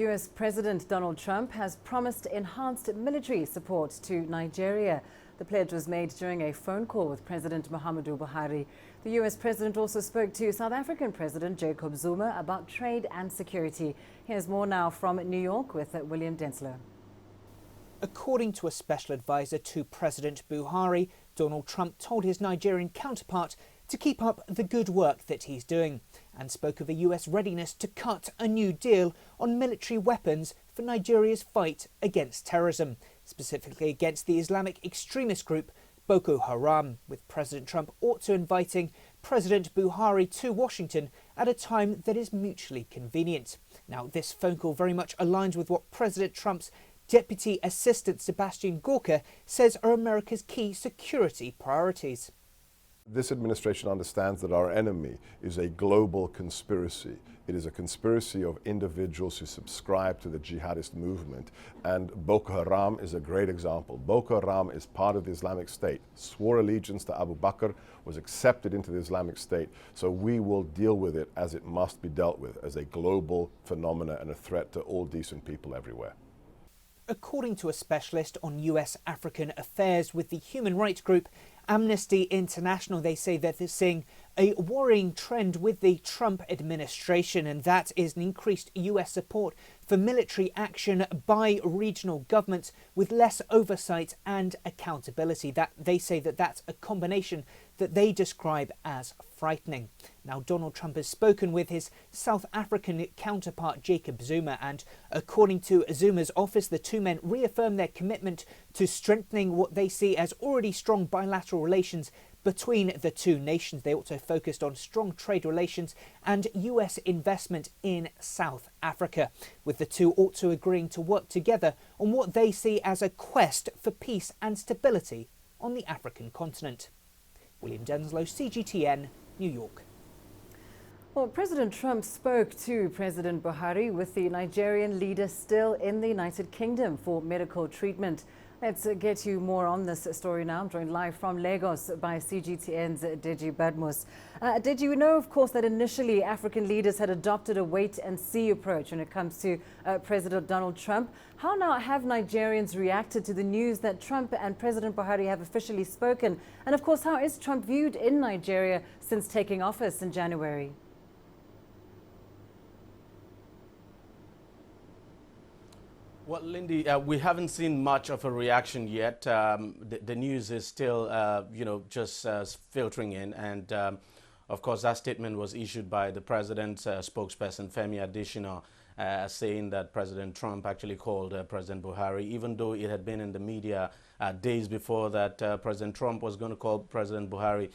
US President Donald Trump has promised enhanced military support to Nigeria. The pledge was made during a phone call with President Muhammadu Buhari. The US President also spoke to South African President Jacob Zuma about trade and security. Here's more now from New York with William Denselow. According to a special advisor to President Buhari, Donald Trump told his Nigerian counterpart to keep up the good work that he's doing and spoke of a US readiness to cut a new deal on military weapons for Nigeria's fight against terrorism, specifically against the Islamic extremist group Boko Haram, with President Trump also inviting President Buhari to Washington at a time that is mutually convenient. Now, this phone call very much aligns with what President Trump's Deputy Assistant Sebastian Gorka says are America's key security priorities. This administration understands that our enemy is a global conspiracy. It is a conspiracy of individuals who subscribe to the jihadist movement, and Boko Haram is a great example. Boko Haram is part of the Islamic State, swore allegiance to Abu Bakr, was accepted into the Islamic State, so we will deal with it as it must be dealt with, as a global phenomena and a threat to all decent people everywhere. According to a specialist on US African affairs with the human rights group Amnesty International, they say that they're seeing a worrying trend with the Trump administration, and that is an increased US support for military action by regional governments with less oversight and accountability. That they say that that's a combination that they describe as frightening. Now, Donald Trump has spoken with his South African counterpart Jacob Zuma, and according to Zuma's office, the two men reaffirmed their commitment to strengthening what they see as already strong bilateral relations between the two nations. They also focused on strong trade relations and US investment in South Africa, with the two also agreeing to work together on what they see as a quest for peace and stability on the African continent. William Denselow, CGTN, New York. Well, President Trump spoke to President Buhari with the Nigerian leader still in the United Kingdom for medical treatment. Let's get you more on this story now. I'm joined live from Lagos by CGTN's Deji Badmus. Did you know, of course, that initially African leaders had adopted a wait-and-see approach when it comes to President Donald Trump? How now have Nigerians reacted to the news that Trump and President Buhari have officially spoken? And, of course, how is Trump viewed in Nigeria since taking office in January? Well, Lindy, we haven't seen much of a reaction yet. The news is still, just filtering in. And, of course, that statement was issued by the president's spokesperson, Femi Adesina, saying that President Trump actually called President Buhari, even though it had been in the media days before that President Trump was going to call President Buhari.